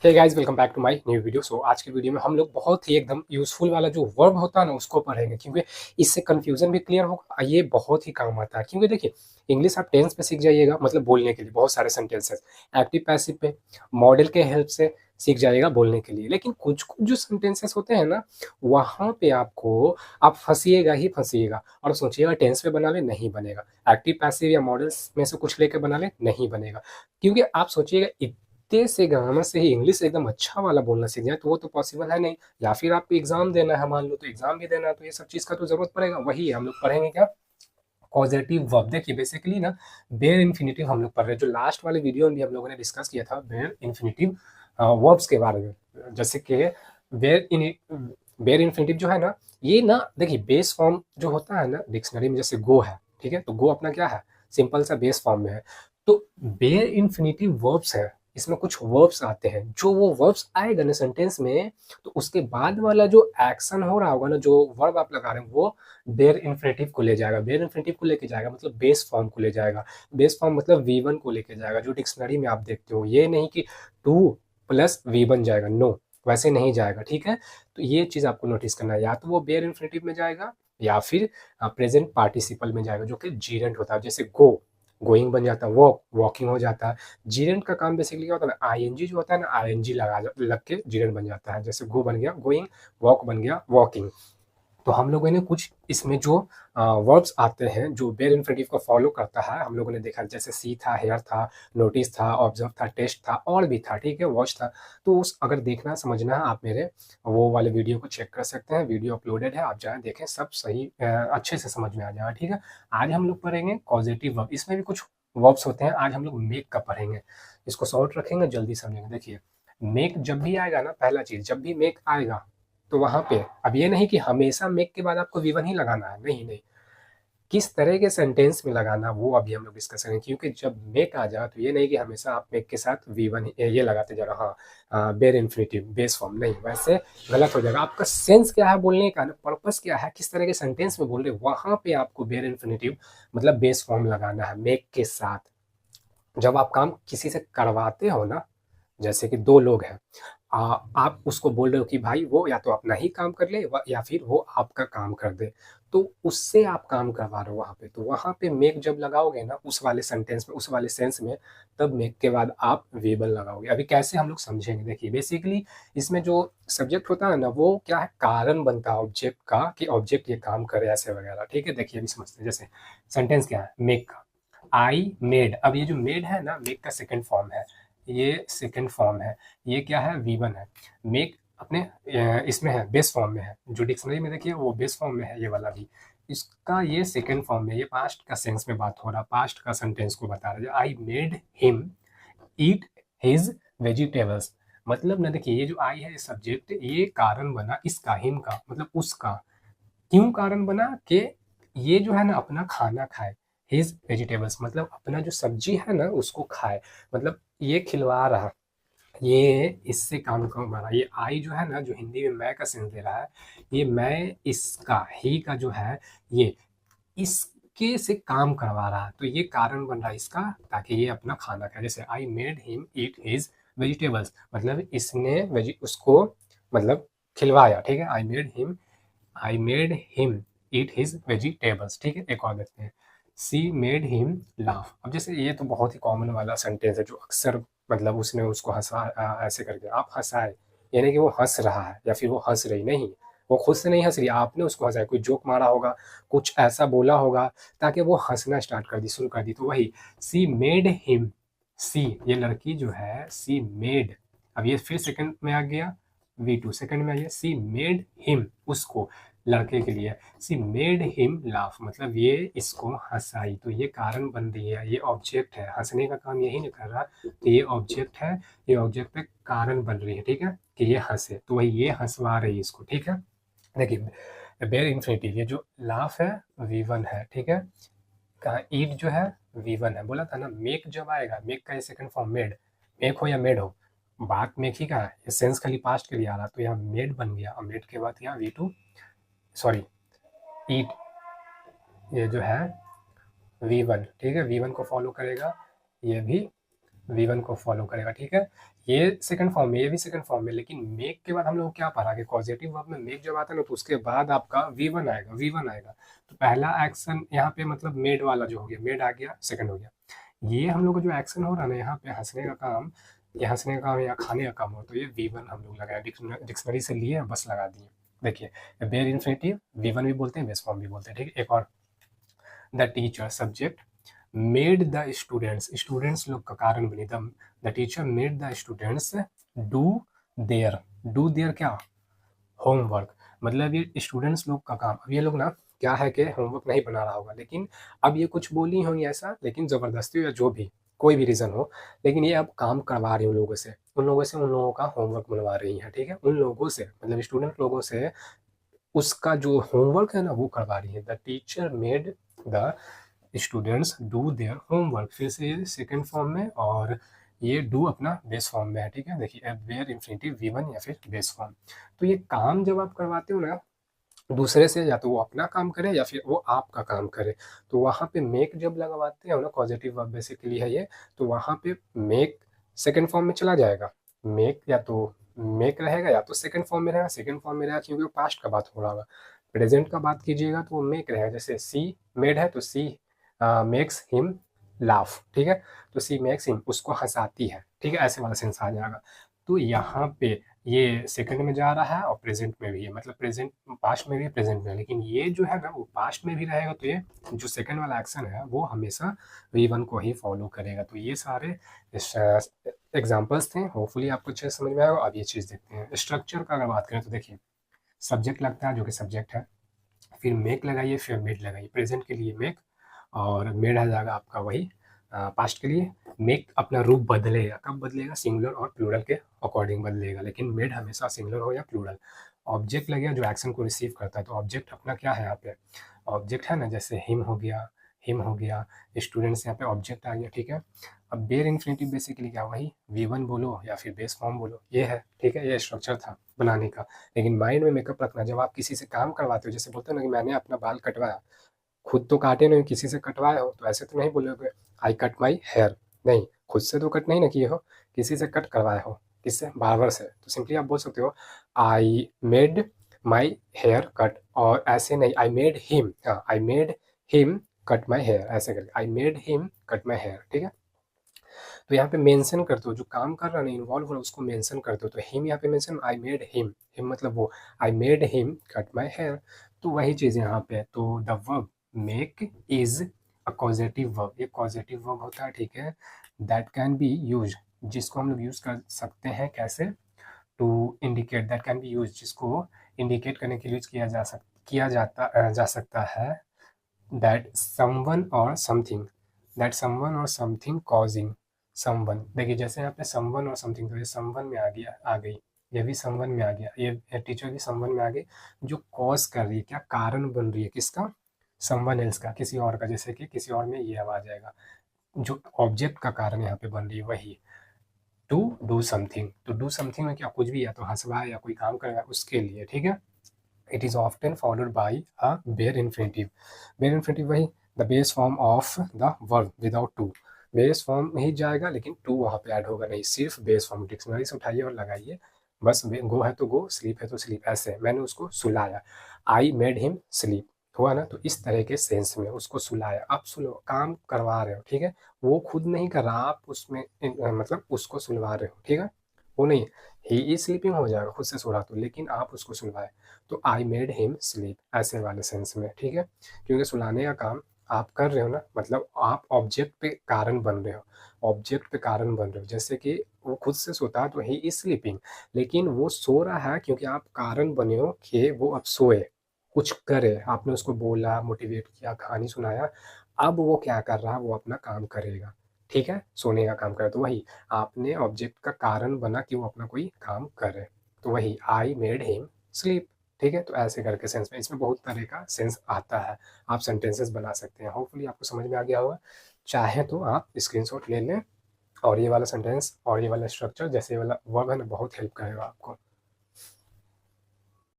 Hey guys, welcome back to my new video. आज की video में हम लोग बहुत ही एकदम यूजफुल वाला जो वर्ब होता है ना उसको पढ़ेंगे, क्योंकि इससे कंफ्यूजन भी क्लियर होगा। ये बहुत ही काम आता है, क्योंकि देखिए इंग्लिश आप टेंस पे सीख जाइएगा, मतलब बोलने के लिए बहुत सारे सेंटेंसेस एक्टिव पैसिव पे मॉडल के हेल्प से सीख जाइएगा बोलने के लिए। लेकिन कुछ कुछ जो सेंटेंसेस होते हैं ना, वहाँ पे आप फंसिएगा ही फंसिएगा और सोचिएगा टेंस पे बना ले, नहीं बनेगा। एक्टिव पैसिव या मॉडल्स में से कुछ लेके बना ले, नहीं बनेगा। क्योंकि आप सोचिएगा इतने से ग्रामर से ही इंग्लिश एकदम अच्छा वाला बोलना सीख जाए, तो वो तो पॉसिबल है नहीं। या फिर आपको एग्जाम देना है, मान लो तो एग्जाम भी देना है, तो ये सब चीज़ का तो जरूरत पड़ेगा। वही है, हम लोग पढ़ेंगे क्या, पॉजिटिव वर्ब। देखिए बेसिकली ना, बेयर इन्फिनिटिव हम लोग पढ़ रहे हैं। जो लास्ट वाले वीडियो में भी हम लोगों ने डिस्कस किया था बेयर इन्फिनिटिव वर्ब्स के बारे में, जैसे कि बेयर इन बेयर इन्फिनिटिव जो है ना, ये ना देखिए बेस फॉर्म जो होता है ना डिक्शनरी में, जैसे गो है, ठीक है, तो गो अपना क्या है, सिंपल सा बेस फॉर्म में है। तो बेयर इन्फिनिटिव वर्ब्स है, इसमें कुछ वर्ब्स आते हैं। जो वो वर्ब्स आएगा ना सेंटेंस में, तो उसके बाद वाला जो एक्शन हो रहा होगा ना, जो वर्ब आप लगा रहे हैं, वो बेयर इन्फिनिटिव को ले जाएगा। बेयर इन्फिनिटिव को लेके जाएगा मतलब बेस फॉर्म को ले जाएगा। बेस फॉर्म मतलब वी वन को लेके जाएगा, जो डिक्शनरी में आप देखते हो। ये नहीं कि टू प्लस वी वन जाएगा, नो, वैसे नहीं जाएगा, ठीक है। तो ये चीज़ आपको नोटिस करना है, या तो वो बेयर इन्फिनिटिव में जाएगा या फिर प्रेजेंट पार्टिसिपल में जाएगा, जो कि जीरेंट होता है। जैसे गो, गोइंग बन जाता है, वॉक, वॉकिंग हो जाता है। जीरेंट का काम बेसिकली क्या होता है ना, आईएनजी जो होता है ना, आईएनजी लग के जीरेंट बन जाता है। जैसे गो बन गया गोइंग, वॉक बन गया वॉकिंग। तो हम लोगों ने कुछ इसमें जो वर्ब्स आते हैं जो बेयर इन्फिनिटिव को फॉलो करता है, हम लोगों ने देखा। जैसे सी था, हेयर था, नोटिस था, ऑब्जर्व था, टेस्ट था, और भी था, ठीक है, वॉच था। तो उस अगर देखना समझना है, आप मेरे वो वाले वीडियो को चेक कर सकते हैं। वीडियो अपलोडेड है, आप जाएं देखें, सब सही अच्छे से समझ में आ जाएगा, ठीक है। आज हम लोग पढ़ेंगे पॉजिटिव वर्ब। इसमें भी कुछ वर्ब्स होते हैं। आज हम लोग मेक का पढ़ेंगे, इसको शॉर्ट रखेंगे, जल्दी समझेंगे। देखिए मेक जब भी आएगा ना, पहला चीज, जब भी मेक आएगा तो वहां पे अब ये नहीं कि हमेशा मेक के बाद आपको वी वन ही लगाना है, नहीं नहीं। किस तरह के सेंटेंस में लगाना वो अभी हम लोग डिस्कस करेंगे। क्योंकि जब मेक आ जाए तो ये नहीं कि हमेशा आप मेक के साथ वी वन ये लगाते जा रहा। हाँ, बेर इन्फिनिटिव बेस फॉर्म नहीं, वैसे गलत हो जाएगा। आपका सेंस क्या है बोलने का, पर्पस क्या है, किस तरह के सेंटेंस में बोल रहे, वहां पे आपको बेर इन्फिनिटिव मतलब बेस फॉर्म लगाना है मेक के साथ। जब आप काम किसी से करवाते हो ना, जैसे कि दो लोग हैं, आप उसको बोल रहे हो कि भाई वो या तो अपना ही काम कर ले या फिर वो आपका काम कर दे, तो उससे आप काम करवा रहे हो वहां पे। तो वहां पे मेक जब लगाओगे ना उस वाले सेंटेंस में, उस वाले सेंस में, तब मेक के बाद आप वेबल लगाओगे। अभी कैसे हम लोग समझेंगे, देखिए बेसिकली इसमें जो सब्जेक्ट होता है ना, वो क्या है, कारण बनता है ऑब्जेक्ट का, कि ऑब्जेक्ट ये काम करे ऐसे वगैरह, ठीक है। देखिए अभी समझते हैं। जैसे सेंटेंस क्या है, मेक का, आई मेड। अब ये जो मेड है ना, मेक का सेकंड फॉर्म है, ये सेकंड फॉर्म है। ये क्या है, वी वन है। मेक अपने इसमें है, बेस फॉर्म में है। जो डिक्शनरी में देखिए वो बेस फॉर्म में है, ये वाला भी। इसका ये सेकंड फॉर्म में, ये पास्ट का सेंस में बात हो रहा, पास्ट का सेंटेंस को बता रहा है। आई मेड हिम ईट हिज वेजिटेबल्स। मतलब ना देखिए, ये जो आई है सब्जेक्ट, ये कारण बना इसका, हिम का मतलब उसका। क्यों कारण बना कि ये जो है ना अपना खाना खाए, हिज वेजिटेबल्स मतलब अपना जो सब्जी है ना उसको खाए। मतलब ये खिलवा रहा, ये इससे काम करवा रहा। ये आई जो है ना, जो हिंदी में मैं का सेंस दे रहा है, ये मैं इसका, ही का जो है, ये इसके से काम करवा रहा है। तो ये कारण बन रहा है इसका, ताकि ये अपना खाना खाए। जैसे आई मेड हिम ईट हिज वेजिटेबल्स, मतलब इसने वेजी उसको मतलब खिलवाया, ठीक है। आई मेड हिम ईट हिज वेजिटेबल्स, ठीक है। एक और देखते हैं, सी मेड हिम लाफ। अब जैसे ये तो बहुत ही कॉमन वाला सेंटेंस है, जो अक्सर मतलब उसने उसको हंसा, ऐसे करके आप हंसाए, यानी कि वो हंस रहा है या फिर वो हंस रही, नहीं, वो खुद से नहीं हंस रही, आपने उसको हंसाया। कोई जोक मारा होगा, कुछ ऐसा बोला होगा ताकि वो हंसना स्टार्ट कर दी, शुरू कर दी। तो वही सी मेड हिम, सी ये लड़की जो है, सी मेड, अब ये फिर सेकंड में आ गया, वी टू सेकंड में आ गया, सी मेड हिम उसको, लड़के के लिए। सी मेड हिम लाफ मतलब ये इसको हंसाई। तो ये कारण बन रही है, ये ऑब्जेक्ट है, हंसने का काम यही नहीं कर रहा। तो ये ऑब्जेक्ट है, ये ऑब्जेक्ट पे कारण बन रही है, ठीक है, कि ये हंसे। तो वही ये हंसवा रही है इसको, ठीक है। देखिए बेयर इन्फिनिटिव, ये जो लाफ है वी वन है, ठीक है। कहा ईट जो है वी वन है। बोला था ना मेक जब आएगा, मेक का ये सेकंड फॉर्म मेड, मेक हो या मेड हो, बात मेक ही का है। ये सेंस खाली पास्ट के लिए आ रहा, तो यहाँ मेड बन गया। और मेड के बाद यहाँ वी टू, सॉरी, ईट, ये जो है वी वन, ठीक है, वी वन को फॉलो करेगा, ये भी वी वन को फॉलो करेगा, ठीक है। ये सेकंड फॉर्म में, ये भी सेकंड फॉर्म में, लेकिन मेक के बाद हम लोग क्या पढ़ा कि कॉजेटिव वर्ब में मेक जब आता है ना तो उसके बाद आपका V1 आएगा, V1 आएगा। तो पहला एक्शन यहाँ पे मतलब मेड वाला जो हो गया, मेड आ गया, सेकंड हो गया। ये हम लोग का जो एक्शन हो रहा है ना यहाँ पे हंसने का काम, ये हंसने का काम या खाने का काम हो, तो ये V1 हम लोग लगाए, डिक्शनरी से लिए बस लगा दिए। देखिए बेयर इन्फिनिटिव V1 भी बोलते हैं, बेस फॉर्म भी बोलते हैं, ठीक है। एक और, the teacher subject made the students, students लोग का कारण बनी, the teacher made the students do do their क्या, होमवर्क। मतलब ये स्टूडेंट्स लोग का काम, अब ये लोग ना क्या है कि होमवर्क नहीं बना रहा होगा, लेकिन अब ये कुछ बोली होंगी ऐसा, लेकिन ज़बरदस्ती या जो भी कोई भी रीज़न हो, लेकिन ये अब काम करवा रही हैं उन लोगों से, उन लोगों का होमवर्क बनवा रही हैं, ठीक है। उन लोगों से मतलब स्टूडेंट लोगों से उसका जो होमवर्क है ना वो करवा रही है। The teacher made the students do their homework, फिर से ये सेकंड फॉर्म में और ये डू अपना बेस फॉर्म में है, ठीक है। देखिए वेयर इन्फिनिटिव V1 या फिर बेस फॉर्म। तो ये काम जब आप करवाते हो ना दूसरे से, या तो वो अपना काम करे या फिर वो आपका काम करे, तो वहाँ पे मेक जब लगवाते हो ना, पॉजिटिव वर्ब बेसिकली है ये, तो वहाँ पे मेक सेकंड फॉर्म में चला जाएगा। मेक या तो मेक रहेगा या तो सेकंड फॉर्म में रहेगा, सेकंड फॉर्म में रहेगा क्योंकि वो पास्ट का बात हो रहा होगा। प्रेजेंट का बात कीजिएगा तो वो मेक रहेगा, जैसे सी मेड है तो सी मेक्स हिम लाफ, ठीक है। तो सी मेक्स हिम, उसको हंसाती है, ठीक है, ऐसे वाला सेंस आ जाएगा। तो यहाँ पे ये सेकंड में जा रहा है और प्रेजेंट में भी है, मतलब प्रेजेंट पास्ट में भी है, प्रेजेंट में है, लेकिन ये जो है ना वो पास्ट में भी रहेगा, तो ये जो सेकंड वाला एक्शन है वो हमेशा V1 को ही फॉलो करेगा। तो ये सारे एग्जांपल्स थे, होपफुली आपको अच्छे से समझ में आएगा। अब ये चीज़ देखते हैं स्ट्रक्चर का, अगर बात करें तो देखिए सब्जेक्ट लगता है जो कि सब्जेक्ट है, फिर मेक लगाइए, फिर मेड लगाइए। प्रेजेंट के लिए मेक और मेड आ जाएगा आपका वही पास्ट के लिए। मेक अपना रूप बदलेगा, कब बदलेगा, सिंगुलर और प्लूरल के अकॉर्डिंग बदलेगा, लेकिन मेड हमेशा सिंगुलर हो या प्लूरल। ऑब्जेक्ट लगेगा जो एक्शन को रिसीव करता है, तो ऑब्जेक्ट अपना क्या है यहाँ पे, ऑब्जेक्ट है ना, जैसे हिम हो गया, हिम हो गया, स्टूडेंट्स यहाँ पे ऑब्जेक्ट आ गया, ठीक है। अब बेयर इन्फिनिटिव बेसिकली क्या, वही V1 बोलो या फिर बेस फॉर्म बोलो, ये है, ठीक है। ये स्ट्रक्चर था बनाने का, लेकिन माइंड में मेकअप रखना, जब आप किसी से काम करवाते हो, जैसे बोलते हो ना कि मैंने अपना बाल कटवाया, खुद तो काटे नहीं, किसी से कटवाए हो, तो ऐसे तो नहीं बोलोगे आई कट माई हेयर, नहीं, खुद से तो कट नहीं ना किए हो, किसी से कट करवाए हो, किससे, बार्बर से, तो सिंपली आप बोल सकते हो I made my hair cut, और ऐसे नहीं आई मेड हिम, हाँ I made him cut my hair, ऐसे करके I made him cut my hair, ठीक है। तो यहाँ पे मेंशन करते हो, जो काम कर रहा है ना, इन्वॉल्व हो रहा है, उसको मेंशन करते हो, तो हिम यहाँ पे mention, I made him, him मतलब वो, I made him cut my hair. तो वही चीज़ यहाँ पे, तो the verb make is a causative verb, ये कॉजेटिव वर्ब होता है, ठीक है। दैट कैन बी यूज, जिसको हम लोग यूज कर सकते हैं कैसे, to indicate, that can be use, जिसको इंडिकेट करने के लिए यूज जा सकता है, दैट समवन और समथिंग, दैट समवन और समथिंग कॉजिंग समवन। देखिए जैसे यहाँ पे समवन और समथिंग, तो ये समवन में आ गया, आ गई, ये भी समवन में आ गया, ये टीचर भी समवन में आ गई, जो कॉज कर रही है, क्या कारण बन रही है, किसका, समवन एल्स का, किसी और का, जैसे कि किसी और में ये अब आ जाएगा, जो ऑब्जेक्ट का कारण यहाँ पे बन रही है वही टू डू समथिंग। तो डू समथिंग में क्या, कुछ भी, या तो हंसवाए या कोई काम करेगा उसके लिए, ठीक है। It is often followed by a bare infinitive, bare infinitive वही the base form of the verb without to, base form में ही जाएगा लेकिन टू वहाँ पे ऐड होगा नहीं, सिर्फ बेस फॉर्म। डिक्शनरी से उठाइए और लगाइए, बस गो है तो गो, स्लीप है तो स्लीप, ऐसे मैंने उसको सुलाया, आई मेड हिम स्लीप, हुआ ना। तो इस तरह के सेंस में उसको सुलाया, आप सुलो, काम करवा रहे हो, ठीक है, वो खुद नहीं कर रहा, आप उसमें मतलब उसको सुलवा रहे हो, ठीक है। वो नहीं, ही इज स्लीपिंग हो जाएगा, खुद से सो रहा तो, लेकिन आप उसको सुलवाए, तो आई मेड हिम स्लीप, ऐसे वाले सेंस में, ठीक है। क्योंकि सुलाने का काम आप कर रहे हो ना, मतलब आप ऑब्जेक्ट पे कारण बन रहे हो, ऑब्जेक्ट पे कारण बन रहे हो, जैसे कि वो खुद से सोता है तो ही इज स्लीपिंग, लेकिन वो सो रहा है क्योंकि आप कारण बने हो कि वो अब सोए, कुछ करे, आपने उसको बोला, मोटिवेट किया, कहानी सुनाया, अब वो क्या कर रहा है, वो अपना काम करेगा, ठीक है, सोने का काम करे, तो वही आपने ऑब्जेक्ट का कारण बना कि वो अपना कोई काम करे, तो वही आई मेड हिम स्लीप, ठीक है। तो ऐसे करके सेंस में, इसमें बहुत तरह का सेंस आता है, आप सेंटेंसेस बना सकते हैं। होपफुली आपको समझ में आ गया होगा, चाहे तो आप स्क्रीनशॉट ले लें, और ये वाला सेंटेंस और ये वाला स्ट्रक्चर, जैसे ये वाला वर्ब है ना, बहुत हेल्प करेगा आपको।